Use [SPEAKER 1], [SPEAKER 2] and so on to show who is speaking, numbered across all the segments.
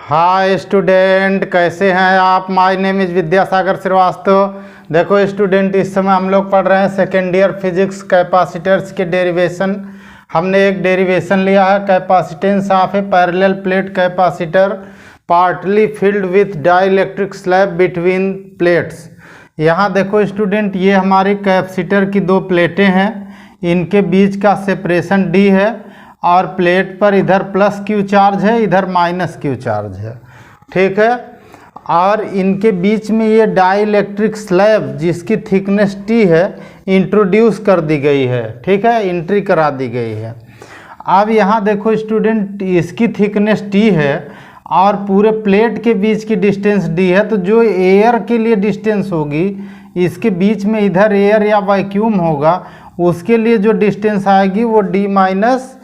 [SPEAKER 1] Hi student, कैसे हैं आप। My name is Vidyasagar Srivastava. देखो स्टूडेंट, इस समय हम लोग पढ़ रहे हैं सेकेंड ईयर फिजिक्स कैपेसिटर्स के डेरिवेशन। हमने एक डेरिवेशन लिया है, capacitance of a parallel plate capacitor partly filled with dielectric slab between plates. यहाँ देखो स्टूडेंट, ये हमारी कैपेसिटर की दो प्लेटें हैं, इनके बीच का सेपरेशन डी है और प्लेट पर इधर प्लस क्यू चार्ज है, इधर माइनस क्यू चार्ज है, ठीक है। और इनके बीच में ये डाइलेक्ट्रिक स्लैब जिसकी थिकनेस टी है इंट्रोड्यूस कर दी गई है, ठीक है, एंट्री करा दी गई है। अब यहाँ देखो स्टूडेंट, इसकी थिकनेस टी है और पूरे प्लेट के बीच की डिस्टेंस डी है, तो जो एयर के लिए डिस्टेंस होगी इसके बीच में इधर एयर या वैक्यूम होगा, उसके लिए जो डिस्टेंस आएगी वो डी माइनस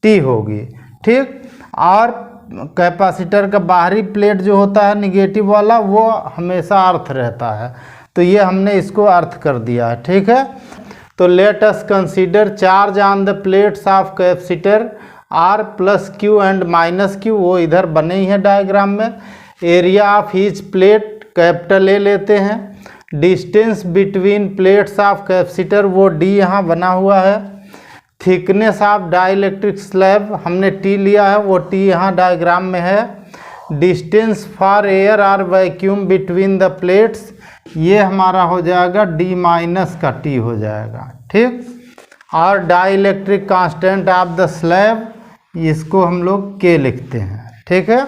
[SPEAKER 1] टी होगी, ठीक। और कैपेसिटर का बाहरी प्लेट जो होता है निगेटिव वाला, वो हमेशा अर्थ रहता है, तो ये हमने इसको अर्थ कर दिया है, ठीक है। तो let us consider charge on the plates of capacitor are plus Q and minus Q, वो इधर बने ही है डायग्राम में। Area of each plate capital A लेते हैं। Distance between plates of capacitor, वो डी यहाँ बना हुआ है। थिकनेस ऑफ डाइलेक्ट्रिक स्लैब हमने टी लिया है, वो टी यहाँ डायग्राम में है। डिस्टेंस फॉर एयर और वैक्यूम बिटवीन द प्लेट्स, ये हमारा हो जाएगा डी माइनस का टी हो जाएगा, ठीक। और dielectric constant of the slab, इसको हम लोग के लिखते हैं, ठीक है।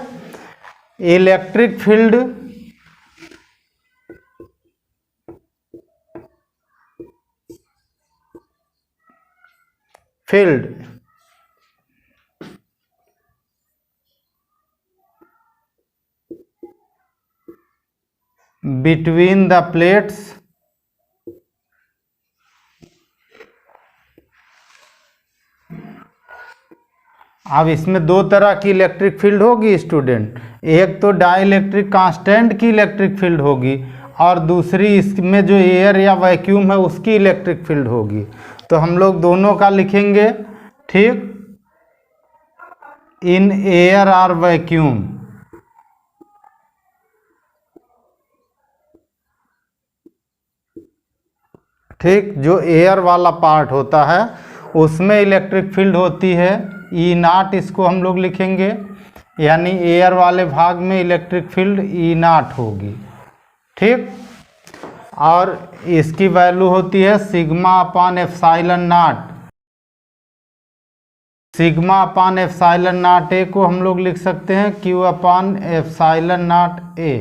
[SPEAKER 1] Electric field between the plates अब इसमें दो तरह की इलेक्ट्रिक फील्ड होगी स्टूडेंट, एक तो डाइलेक्ट्रिक कांस्टेंट की इलेक्ट्रिक फील्ड होगी और दूसरी इसमें जो एयर या वैक्यूम है उसकी इलेक्ट्रिक फील्ड होगी। तो हम लोग दोनों का लिखेंगे, ठीक। इन एयर और वैक्यूम, ठीक, जो एयर वाला पार्ट होता है उसमें इलेक्ट्रिक फील्ड होती है ई नाट, इसको हम लोग लिखेंगे, यानी एयर वाले भाग में इलेक्ट्रिक फील्ड ई नाट होगी, ठीक। और इसकी वैल्यू होती है sigma upon epsilon naught. Sigma upon epsilon naught A को हम लोग लिख सकते हैं Q upon epsilon naught A.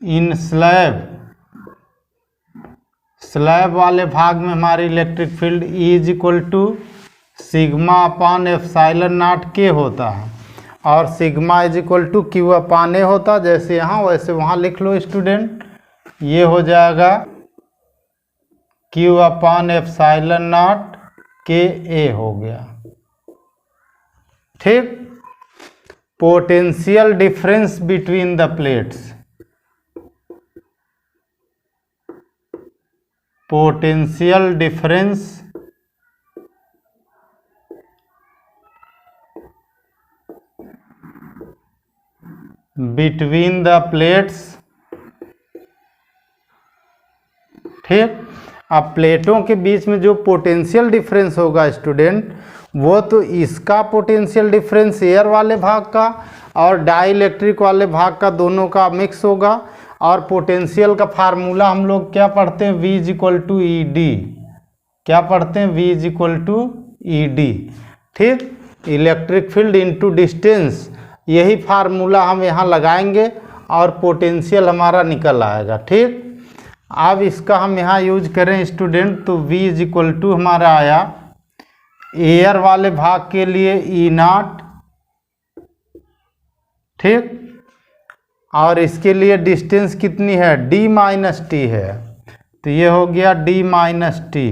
[SPEAKER 1] इन स्लैब वाले भाग में हमारी electric field E is equal to sigma upon epsilon naught के होता है और sigma is equal to Q upon A होता है। जैसे यहाँ वैसे वहाँ लिख लो स्टूडेंट, ये हो जाएगा क्यू अपान एप्सिलॉन नॉट के ए हो गया, ठीक। Potential difference between the plates, potential difference between the plates, ठीक। अब प्लेटों के बीच में जो पोटेंशियल डिफरेंस होगा स्टूडेंट, वो तो इसका पोटेंशियल डिफरेंस एयर वाले भाग का और डाइलेक्ट्रिक वाले भाग का, दोनों का मिक्स होगा। और पोटेंशियल का फार्मूला हम लोग क्या पढ़ते हैं, V is equal to E D. क्या पढ़ते हैं, V is equal to E D, ठीक। इलेक्ट्रिक फील्ड इनटू डिस्टेंस, यही फार्मूला हम यहाँ लगाएंगे और पोटेंशियल हमारा निकल आएगा, ठीक। अब इसका हम यहाँ यूज करें स्टूडेंट, तो V इज इक्वल टू हमारा आया एयर वाले भाग के लिए ई नाट, ठीक। और इसके लिए डिस्टेंस कितनी है, डी माइनस टी है, तो ये हो गया D minus T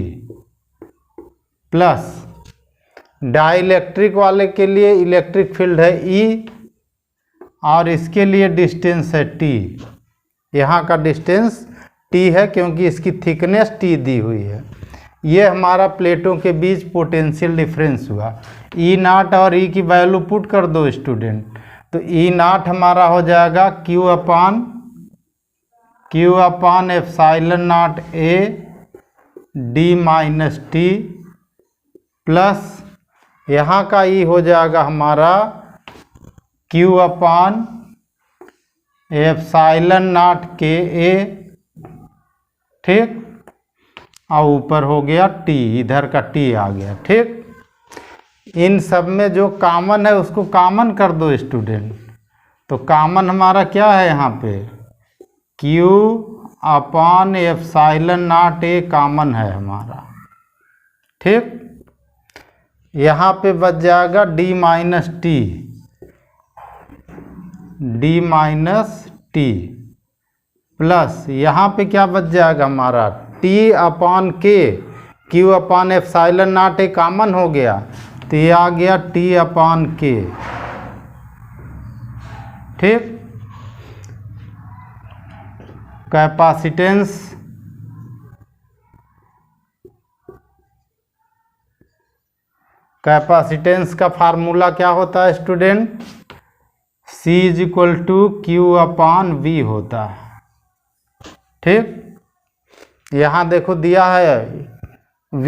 [SPEAKER 1] plus dielectric वाले के लिए इलेक्ट्रिक फील्ड है ई और इसके लिए डिस्टेंस है टी। यहाँ का डिस्टेंस टी है क्योंकि इसकी थिकनेस टी दी हुई है। ये हमारा प्लेटों के बीच पोटेंशियल डिफरेंस हुआ। ई नाट और ई की वैल्यू पुट कर दो स्टूडेंट, तो ई नाट हमारा हो जाएगा Q upon epsilon naught A D minus T plus यहाँ का ई हो जाएगा हमारा क्यू अपान एप्साइलन नॉट के ए, ठीक, और ऊपर हो गया टी, इधर का टी आ गया, ठीक। इन सब में जो कॉमन है उसको कॉमन कर दो स्टूडेंट। तो कॉमन हमारा क्या है यहाँ पे, Q अपान एप्साइलन नॉट ए कॉमन है हमारा, ठीक। यहाँ पे बच जाएगा डी माइनस टी प्लस यहाँ पे क्या बच जाएगा हमारा T अपान के, Q अपान एप्साइलन नॉट ए कॉमन हो गया तो ये आ गया T अपान के, ठीक। कैपेसिटेंस का फार्मूला क्या होता है student, C is equal to Q upon V होता है, ठीक। यहाँ देखो दिया है V,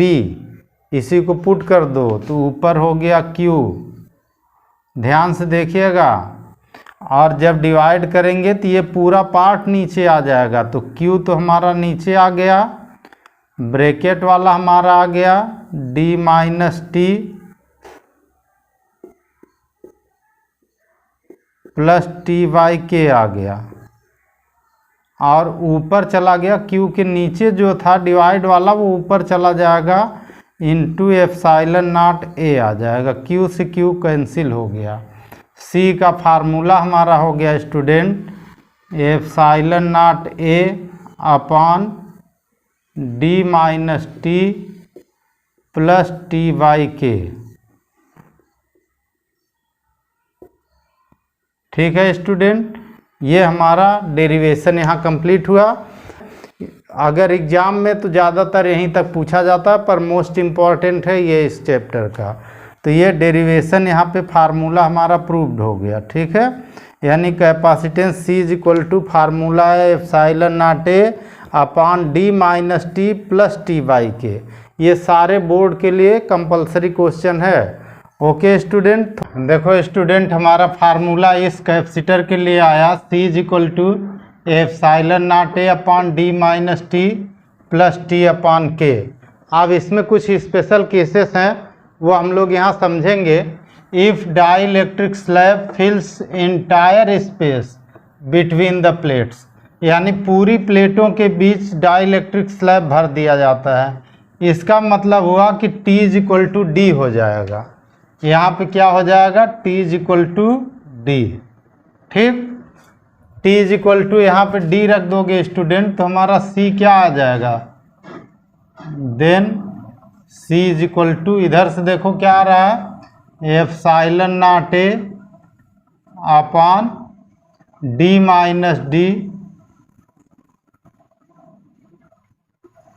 [SPEAKER 1] इसी को पुट कर दो तो ऊपर हो गया Q, ध्यान से देखिएगा, और जब डिवाइड करेंगे तो ये पूरा पार्ट नीचे आ जाएगा, तो Q तो हमारा नीचे आ गया, ब्रैकेट वाला हमारा आ गया D minus T plus T by के आ गया, और ऊपर चला गया Q के नीचे जो था डिवाइड वाला वो ऊपर चला जाएगा इंटू एप्साइलन नॉट ए आ जाएगा, Q से Q कैंसिल हो गया। C का फार्मूला हमारा हो गया student epsilon naught A upon D minus T plus T by K, ठीक है स्टूडेंट। ये हमारा डेरिवेशन यहाँ कंप्लीट हुआ। अगर एग्ज़ाम में तो ज़्यादातर यहीं तक पूछा जाता है, पर मोस्ट इम्पॉर्टेंट है ये इस चैप्टर का। तो ये डेरिवेशन यहाँ पे फार्मूला हमारा प्रूव्ड हो गया, ठीक है। यानी capacitance C is equal to formula है epsilon naught A upon D minus T plus T by K. ये सारे बोर्ड के लिए कंपलसरी क्वेश्चन है। ओके स्टूडेंट, देखो स्टूडेंट हमारा फार्मूला इस कैपेसिटर के लिए आया C is equal to epsilon naught A upon D minus T plus T upon K. अब इसमें कुछ स्पेशल केसेस हैं वो हम लोग यहाँ समझेंगे। If dielectric slab fills entire space between the plates, यानी पूरी प्लेटों के बीच डाइलेक्ट्रिक स्लैब भर दिया जाता है, इसका मतलब हुआ कि T is equal to D हो जाएगा। यहाँ पे क्या हो जाएगा T is equal to D, ठीक। T इज इक्वल टू यहाँ पे D रख दोगे स्टूडेंट तो हमारा C क्या आ जाएगा, then C is equal to, इधर से देखो क्या आ रहा है epsilon naught A upon D minus D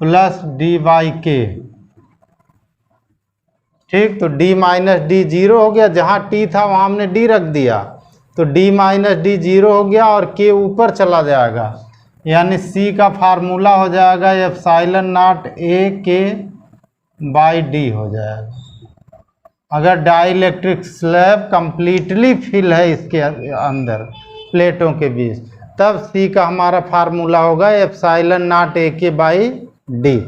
[SPEAKER 1] plus D by K, ठीक। तो d माइनस डी जीरो हो गया, जहाँ t था वहाँ हमने d रख दिया तो d माइनस डी जीरो हो गया और k ऊपर चला जाएगा, यानी c का फार्मूला हो जाएगा एप्साइलन नॉट ए के बाई डी हो जाएगा। अगर डाइलेक्ट्रिक स्लैब कंप्लीटली फिल है इसके अंदर प्लेटों के बीच, तब c का हमारा फार्मूला होगा एप्साइलन नॉट ए के by D.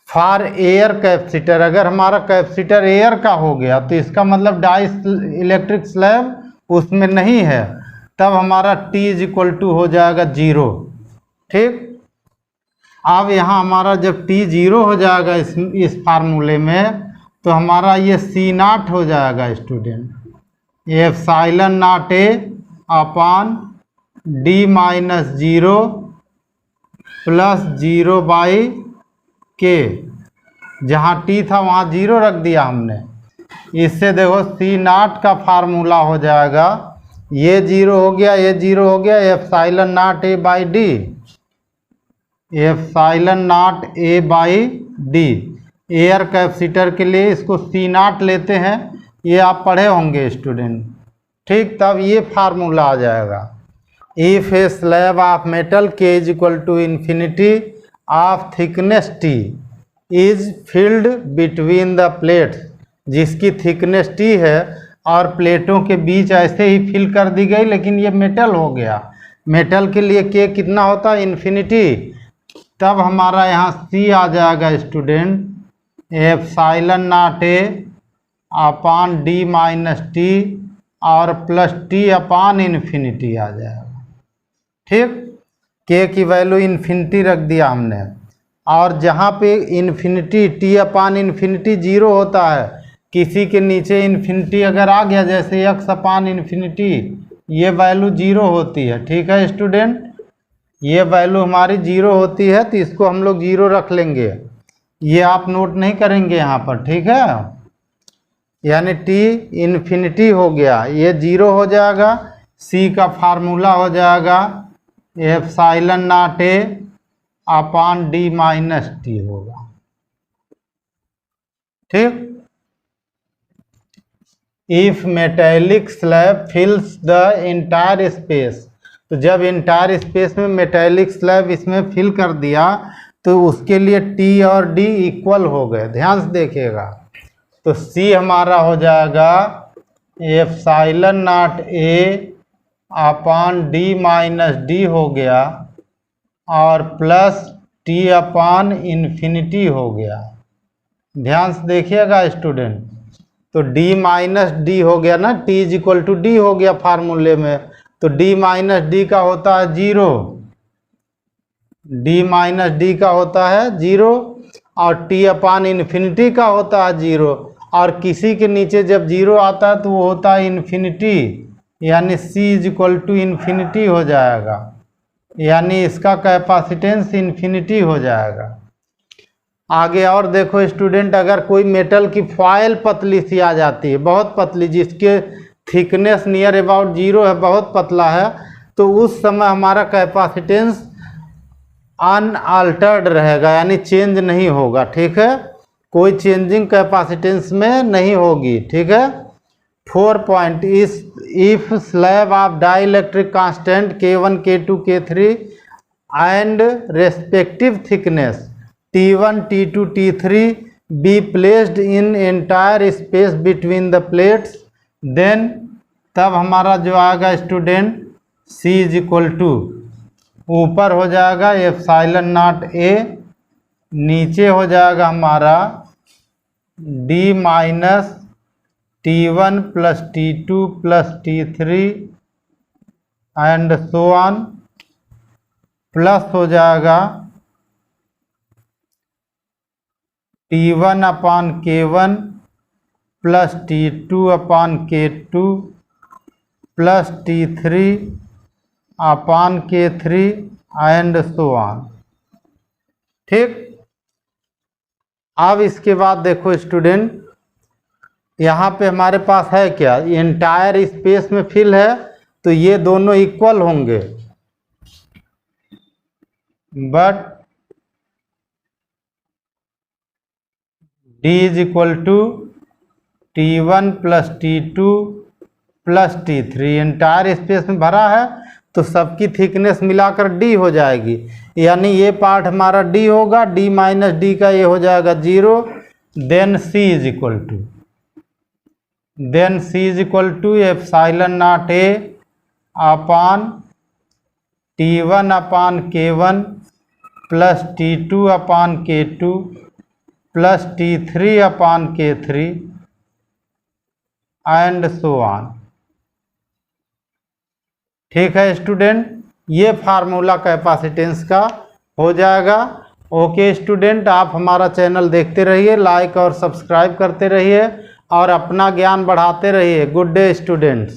[SPEAKER 1] For air capacitor, अगर हमारा कैपेसिटर एयर का हो गया तो इसका मतलब डाई इलेक्ट्रिक स्लैब उसमें नहीं है, तब हमारा T इज इक्वल टू हो जाएगा जीरो, ठीक। अब यहाँ हमारा जब T जीरो हो जाएगा इस फार्मूले में, तो हमारा ये C नॉट हो जाएगा student epsilon naught A upon D minus zero plus zero by के, जहाँ T था वहाँ जीरो रख दिया हमने। इससे देखो C नॉट का फार्मूला हो जाएगा, ये जीरो हो गया, ये जीरो हो गया, epsilon naught A by D, epsilon naught A by D. Air capacitor के लिए इसको C नॉट लेते हैं, ये आप पढ़े होंगे स्टूडेंट, ठीक, तब ये फार्मूला आ जाएगा, if a slab of metal K is equal to infinity of thickness T is filled between the plates, जिसकी थिकनेस टी है और प्लेटों के बीच ऐसे ही फिल कर दी गई, लेकिन ये मेटल हो गया। मेटल के लिए के कितना होता है, इन्फिनिटी, तब हमारा यहाँ सी आ जाएगा student, epsilon naught A upon D minus T और प्लस टी अपान इन्फिनिटी आ जाएगा। ठीक, के की वैल्यू इन्फिनिटी रख दिया हमने, और जहाँ पे infinity T upon infinity zero होता है, किसी के नीचे इन्फिनिटी अगर आ गया जैसे एक्स अपान इन्फिनिटी, ये वैल्यू जीरो होती है। ठीक है स्टूडेंट, ये वैल्यू हमारी जीरो होती है, तो इसको हम लोग जीरो रख लेंगे, ये आप नोट नहीं करेंगे यहाँ पर। ठीक है, यानी टी इन्फिनिटी हो गया, ये जीरो हो जाएगा, सी का फार्मूला हो जाएगा epsilon naught A upon D minus T होगा। ठीक, if metallic slab फिल्स the entire space, तो जब इंटायर स्पेस में मेटेलिक स्लैब इसमें फिल कर दिया तो उसके लिए टी और डी इक्वल हो गए। ध्यान से देखिएगा, तो सी हमारा हो जाएगा epsilon naught A upon D minus D हो गया और प्लस टी अपान इन्फिनिटी हो गया। ध्यान से देखिएगा स्टूडेंट, तो d माइनस डी हो गया ना, t is equal to D हो गया फार्मूले में, तो d माइनस डी का होता है जीरो, d माइनस डी का होता है जीरो और t अपान इन्फिनिटी का होता है जीरो, और किसी के नीचे जब जीरो आता है तो वो होता है इन्फिनिटी, यानी c is equal to infinity हो जाएगा, यानी इसका कैपेसिटेंस इन्फिनिटी हो जाएगा। आगे और देखो स्टूडेंट, अगर कोई मेटल की फॉयल पतली सी आ जाती है, बहुत पतली, जिसके थिकनेस नियर अबाउट जीरो है, बहुत पतला है, तो उस समय हमारा कैपेसिटेंस अनअल्टर्ड रहेगा, यानी चेंज नहीं होगा। ठीक है, कोई चेंजिंग कैपेसिटेंस में नहीं होगी। ठीक है, 4 point, if slab of dielectric constant K1 K2 K3 and respective thickness T1 T2 T3 be placed in entire space between the plates, then तब हमारा जो आएगा student C is equal to, ऊपर हो जाएगा एप्सिलॉन नॉट ए, नीचे हो जाएगा हमारा D minus T1 plus T2 plus T3 and so on, plus हो जाएगा T1 upon K1 plus T2 upon K2 plus T3 upon K3 and so on. ठीक, अब इसके बाद देखो स्टूडेंट, यहाँ पे हमारे पास है क्या, एंटायर स्पेस में फिल है, तो ये दोनों इक्वल होंगे, but d is equal to T1 plus T2 plus T3, entire space में भरा है तो सबकी थिकनेस मिलाकर d हो जाएगी, यानी ये पार्ट हमारा d होगा, d माइनस डी का ये हो जाएगा zero, then c is equal to epsilon naught A upon T1 upon K1 plus T2 upon K2 plus T3 upon K3 and so on. ठीक है स्टूडेंट, ये फार्मूला कैपेसिटेंस का हो जाएगा। ओके स्टूडेंट, आप हमारा चैनल देखते रहिए, लाइक और सब्सक्राइब करते रहिए और अपना ज्ञान बढ़ाते रहिए। Good day students.